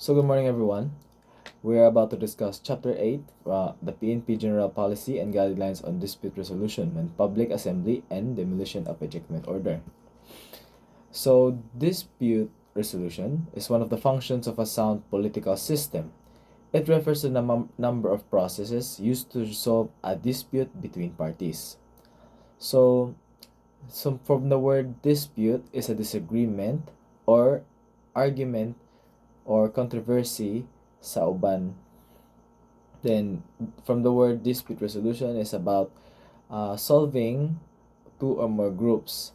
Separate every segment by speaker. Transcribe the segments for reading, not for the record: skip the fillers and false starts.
Speaker 1: So good morning everyone. We are about to discuss Chapter 8, the PNP General Policy and Guidelines on Dispute Resolution when Public Assembly and Demolition of Ejectment Order. So dispute resolution is one of the functions of a sound political system. It refers to the number of processes used to resolve a dispute between parties. So from the word dispute is a disagreement or argument or controversy sa uban. Then from the word dispute resolution is about solving two or more groups.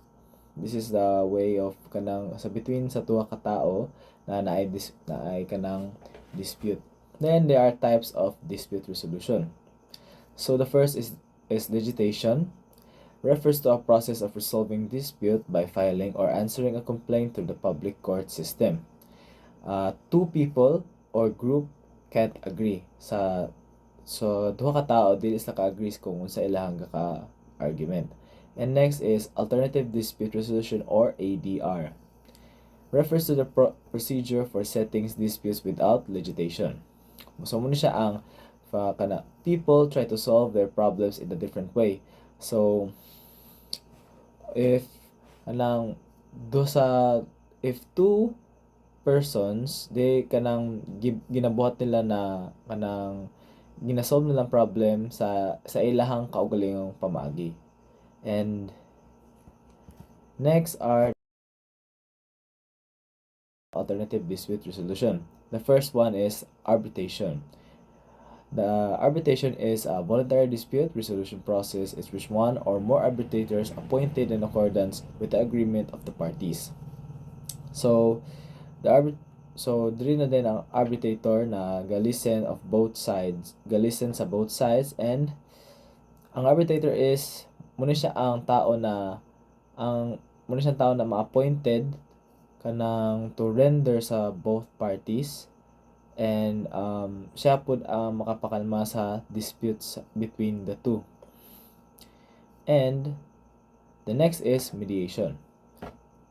Speaker 1: This is the way of kanang sa between sa tuwa ka tao na naay kanang dispute. Then there are types of dispute resolution. So the first is litigation, refers to a process of resolving dispute by filing or answering a complaint through the public court system. Two people or group can't agree sa so duha ka tao dili sila ka-agree kung unsa ilahang ka argument. And next is alternative dispute resolution or ADR. Refers to the procedure for settling disputes without litigation. So muna siya ang kana people try to solve their problems in a different way. So if anang do sa if two persons they kanang ginabuhat nila na kanang ginasolve nilang problem sa ilahang kaugalingong pamaagi. And next are alternative dispute resolution. The first one is arbitration. The arbitration is a voluntary dispute resolution process in which one or more arbitrators appointed in accordance with the agreement of the parties. So diri na din ang arbitrator na galisten of both sides, galisten sa both sides, and ang arbitrator is muna siya ang tao na ma-appointed kanang to render sa both parties, and siya pud ang makapakalma sa disputes between the two. And the next is mediation.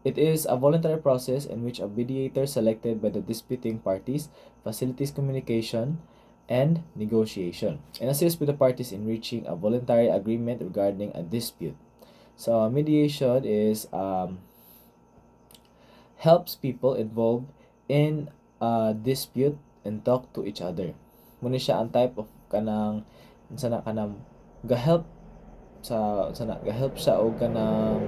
Speaker 1: It is a voluntary process in which a mediator selected by the disputing parties facilitates communication and negotiation and assists with the parties in reaching a voluntary agreement regarding a dispute. So mediation is helps people involved in a dispute and talk to each other. Muna siya ang type of kanang gahelp gahelp siya o kanang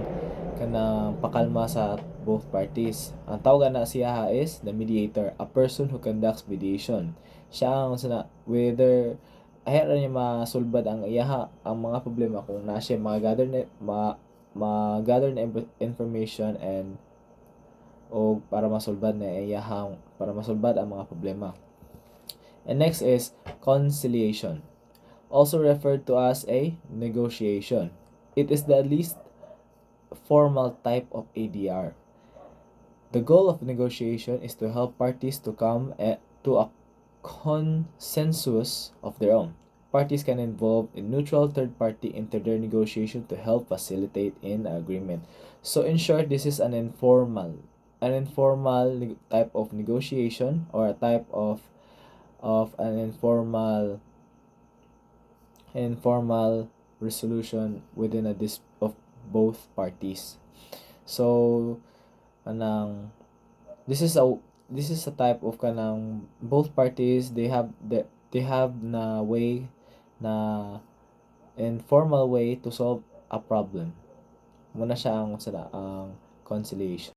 Speaker 1: pakalma sa both parties. Ang tawag na siya is the mediator, a person who conducts mediation. Siya ang whether ayan niya masulbad ang ang mga problema kung na siya ma-gather na information and o para masulbad ang mga problema. And next is conciliation, also referred to as a negotiation. It is the least formal type of ADR. The goal of negotiation is to help parties to come to a consensus of their own. Parties can involve a neutral third party into their negotiation to help facilitate an agreement. So in short, this is an informal type of negotiation, or a type of an informal resolution within a of both parties. So kanang this is a type of kanang both parties they have na way na informal way to solve a problem. Muna siya ang conciliation.